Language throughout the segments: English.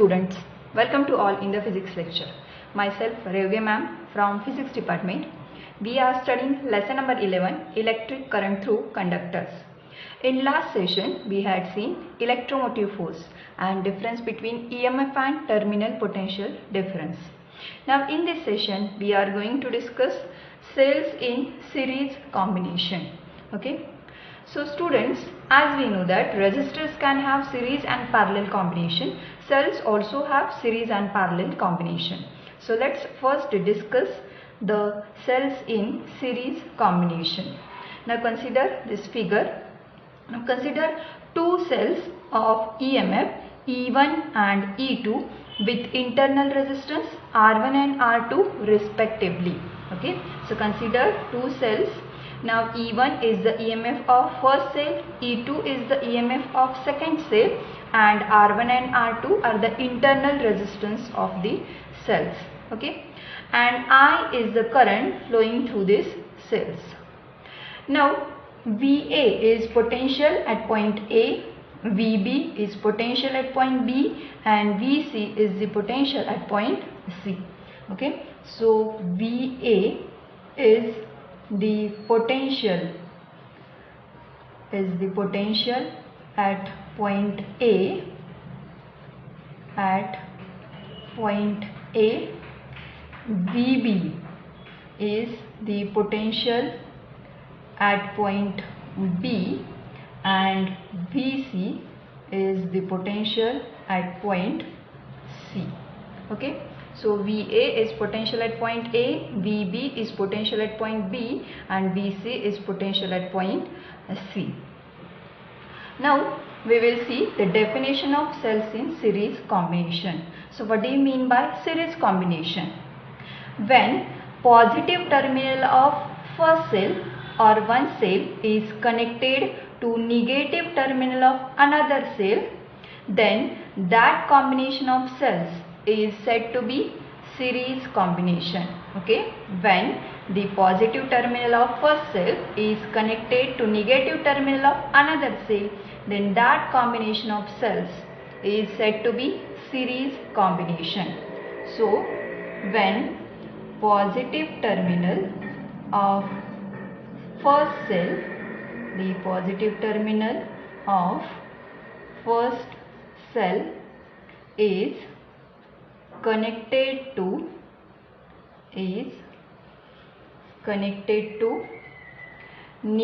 students, welcome to all in the physics lecture. Myself Revya ma'am from physics department. We are studying lesson number 11, electric current through conductors. In last session we had seen electromotive force and difference between EMF and terminal potential difference. Now in this session we are going to discuss cells in series combination. Okay. So students, as we know that resistors can have series and parallel combination, cells also have series and parallel combination. So let's first discuss the cells in series combination. Now consider this figure. Now consider two cells of EMF E1 and E2 with internal resistance R1 and R2 respectively. Okay, so consider two cells. Now E1 is the EMF of first cell, E2 is the EMF of second cell, and R1 and R2 are the internal resistance of the cells. Okay, and I is the current flowing through these cells. Now VA is potential at point A, VB is potential at point B, and VC is the potential at point C. Okay, so VA is the potential at point A, VB is the potential at point B, and VC is the potential at point C. Okay, so VA is potential at point A, VB is potential at point B, and VC is potential at point C. Now we will see the definition of cells in series combination. So what do you mean by series combination? When positive terminal of first cell or one cell is connected to negative terminal of another cell, then that combination of cells is said to be series combination. Okay, when the positive terminal of first cell is connected to negative terminal of another cell, then that combination of cells is said to be series combination. So when positive terminal of first cell, the positive terminal of first cell is connected to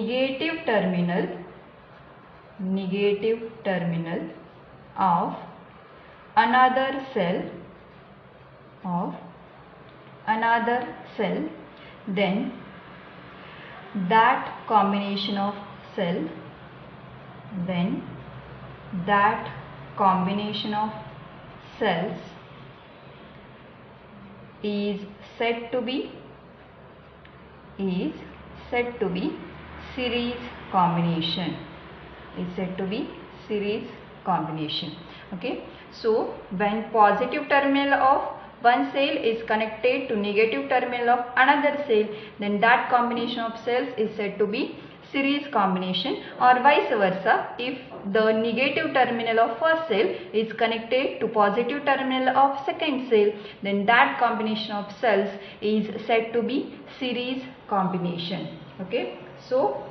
negative terminal of another cell, then that combination of cells is said to be series combination. Okay, so when positive terminal of one cell is connected to negative terminal of another cell, then that combination of cells is said to be series combination, or vice versa. If the negative terminal of first cell is connected to positive terminal of second cell, then that combination of cells is said to be series combination. Okay, so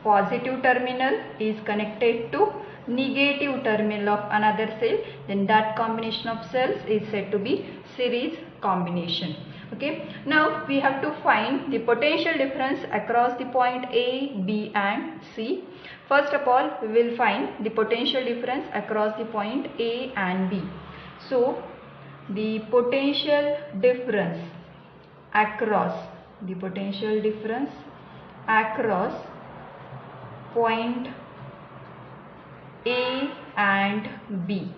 positive terminal is connected to negative terminal of another cell, then that combination of cells is said to be series combination. Okay, now we have to find the potential difference across the point A, B and C. First of all, we will find the potential difference across the point A and B. So the potential difference across point A and B.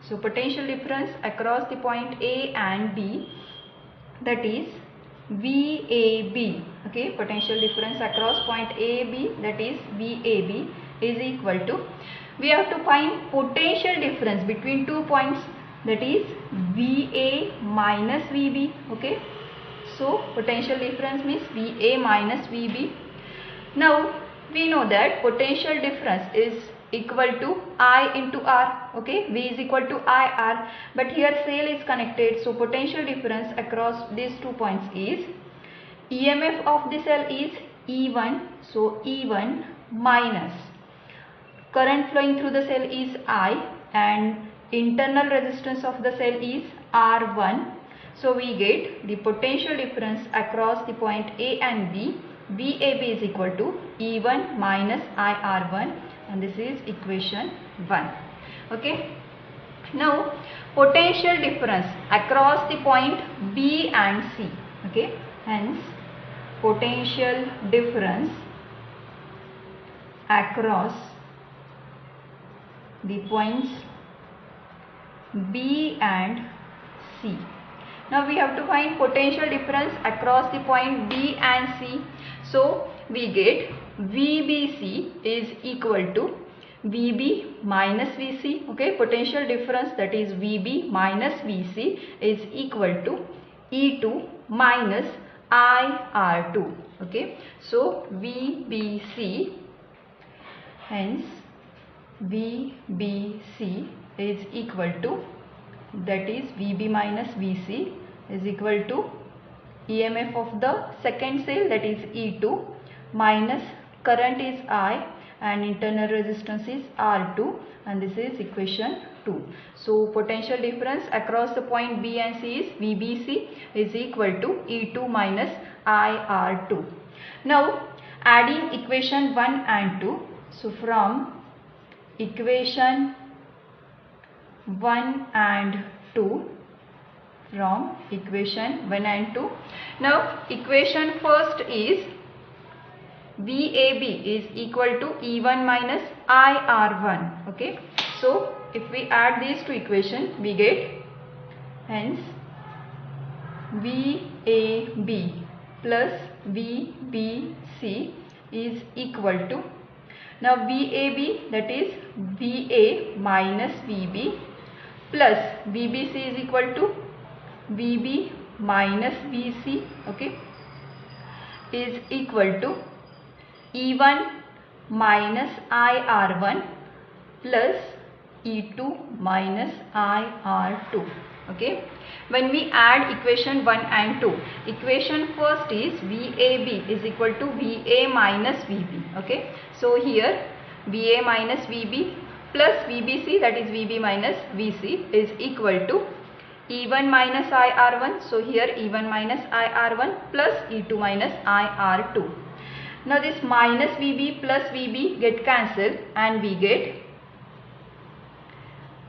So potential difference across the point A and B, that is VAB. Okay, potential difference across point AB, that is VAB, is equal to, we have to find potential difference between 2 points, that is VA minus VB. Okay, so potential difference means VA minus VB. Now we know that potential difference is equal to I into R. Okay, V is equal to IR, but here cell is connected, so potential difference across these 2 points is EMF of the cell is E1, so E1 minus current flowing through the cell is I and internal resistance of the cell is R1. So we get the potential difference across the point A and B, VAB is equal to E1 minus IR1, and this is equation 1. Okay. Now potential difference across the point B and C. Okay. Hence potential difference across the points B and C. Now we have to find potential difference across the point B and C. So we get VBC is equal to VB minus VC. Okay, potential difference, that is VB minus VC, is equal to E2 minus IR2. Okay, so VBC, hence VBC is equal to, that is VB minus VC is equal to EMF of the second cell, that is E2, minus current is I and internal resistance is R2, and this is equation 2. So potential difference across the point B and C is VBC is equal to E2 minus IR2. Now adding equation 1 and 2. So from equation 1 and 2, from equation 1 and 2. Now equation first is VAB is equal to E1 minus IR1. Okay, so if we add these two equations, we get, hence VAB plus VBC is equal to, now VAB, that is VA minus VB, plus VBC is equal to VB minus VC. Okay, is equal to E1 minus IR1 plus E2 minus IR2. Okay, when we add equation 1 and 2, equation first is VAB is equal to VA minus VB. Okay, so here VA minus VB plus VBC, that is VB minus VC, is equal to E1 minus IR1. So here E1 minus IR1 plus E2 minus IR2. Now this minus VB plus VB get cancelled and we get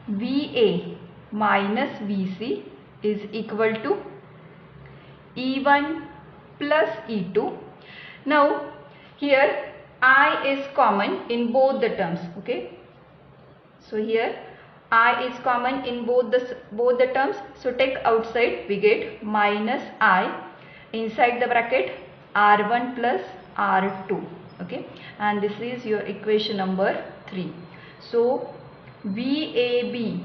VA minus VC is equal to E1 plus E2. Now here I is common in both the terms. Okay, so here I is common in both the terms. So take outside, we get minus I, inside the bracket R1 plus R2. Okay, and this is your equation number 3. So VAB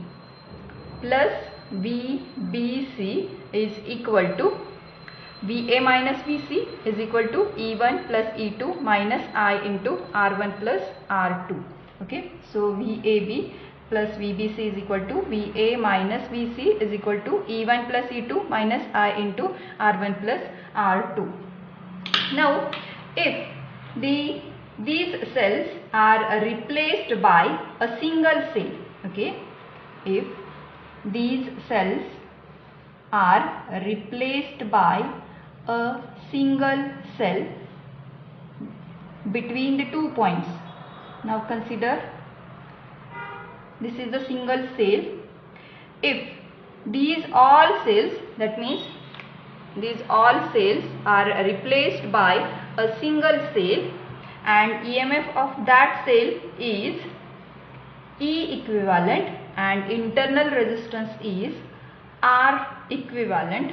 plus VBC is equal to VA minus VC is equal to E1 plus E2 minus I into R1 plus R2. Okay, so VAB plus VBC is equal to VA minus VC is equal to E1 plus E2 minus I into R1 plus R2. Now if these cells are replaced by a single cell, okay, if these cells are replaced by a single cell between the 2 points. Now consider, this is the single cell. If these all cells, that means these all cells are replaced by a single cell and EMF of that cell is E equivalent and internal resistance is R equivalent,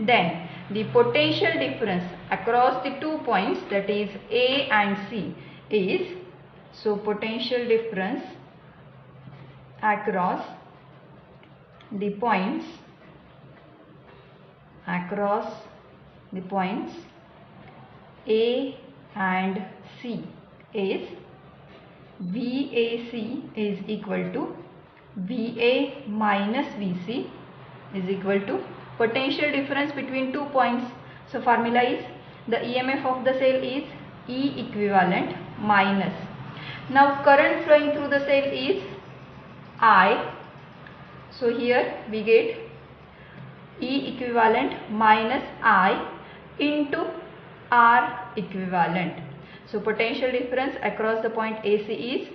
then the potential difference across the 2 points, that is A and C, is, so potential difference across the points A and C is VAC is equal to VA minus VC is equal to potential difference between 2 points. So formula is the EMF of the cell is E equivalent minus. Now current flowing through the cell is I. So here we get E equivalent minus I into R equivalent. So potential difference across the point AC is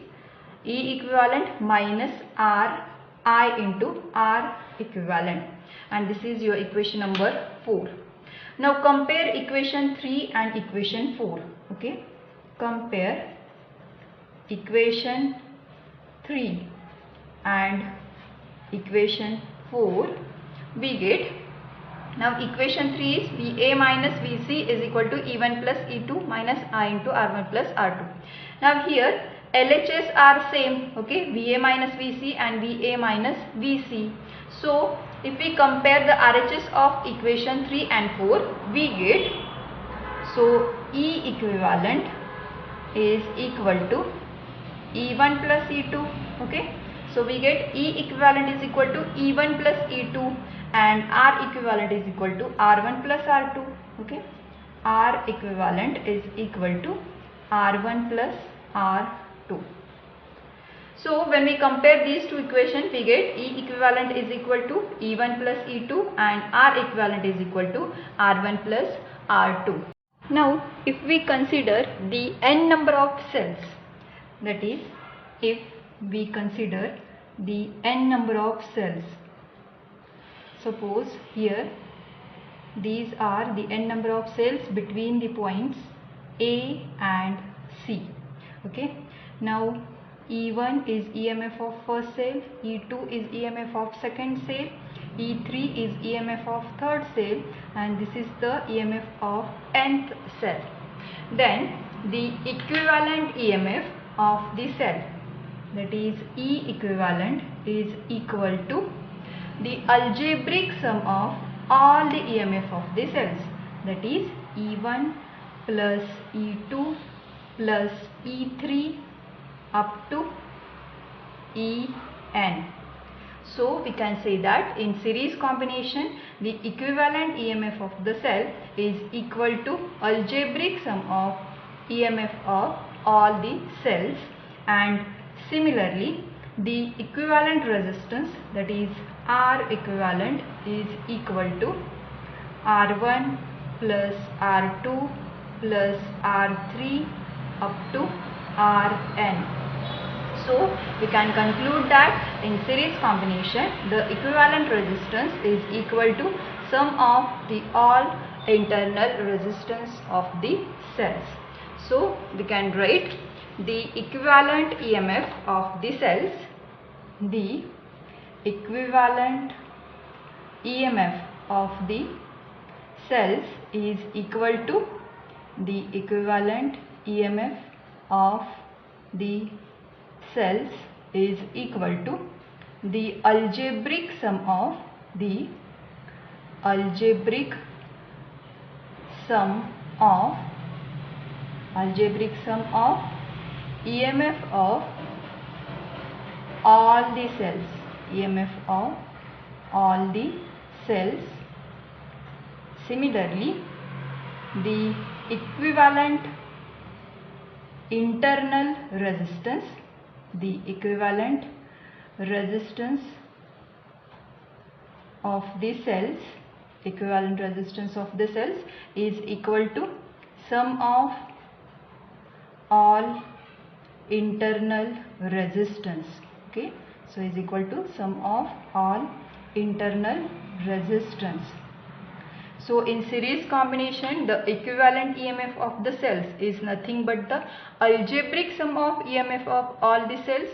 E equivalent minus R I into R equivalent, and this is your equation number 4. Now compare equation 3 and equation 4. Okay, compare equation 3 and equation 4. We get, now equation 3 is VA minus VC is equal to E1 plus E2 minus I into R1 plus R2. Now here LHS are same, okay, VA minus VC and VA minus VC. So if we compare the RHS of equation 3 and 4, we get, so E equivalent is equal to E1 plus E2, okay. So we get E equivalent is equal to E1 plus E2 and R equivalent is equal to R1 plus R2, okay. R equivalent is equal to R1 plus R2. So when we compare these two equations, we get E equivalent is equal to E1 plus E2 and R equivalent is equal to R1 plus R2. Now if we consider the n number of cells, that is if we consider the n number of cells, suppose here these are the n number of cells between the points A and C, okay. Now E1 is EMF of first cell, E2 is EMF of second cell, E3 is EMF of third cell, and this is the EMF of nth cell. Then the equivalent EMF of the cell, that is E equivalent, is equal to the algebraic sum of all the EMF of the cells, that is E1 plus E2 plus E3 up to En. So we can say that in series combination the equivalent EMF of the cell is equal to algebraic sum of EMF of all the cells, and similarly the equivalent resistance, that is R equivalent, is equal to R1 plus R2 plus R3 up to Rn. So we can conclude that in series combination the equivalent resistance is equal to sum of the all internal resistance of the cells. So we can write the equivalent EMF of the cells, the equivalent EMF of the cells is equal to the equivalent EMF of the cells is equal to the algebraic sum of EMF of all the cells, Similarly, the equivalent internal resistance, of the cells, is equal to sum of all internal resistance, okay. So is equal to sum of all internal resistance. So in series combination the equivalent EMF of the cells is nothing but the algebraic sum of EMF of all the cells,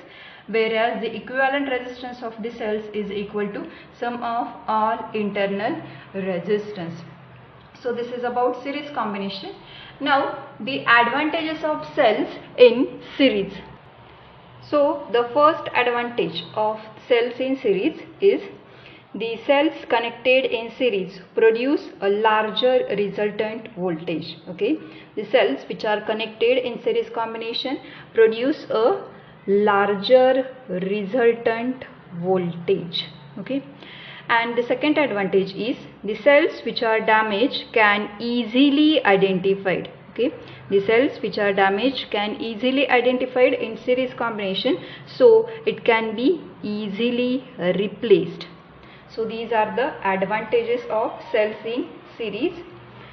whereas the equivalent resistance of the cells is equal to sum of all internal resistance. So this is about series combination. Now the advantages of cells in series. So the first advantage of cells in series is the cells connected in series produce a larger resultant voltage, okay. The cells which are connected in series combination produce a larger resultant voltage. Okay, and the second advantage is the cells which are damaged can easily identified. Okay, the cells which are damaged can easily identified in series combination, so it can be easily replaced. So these are the advantages of cells in series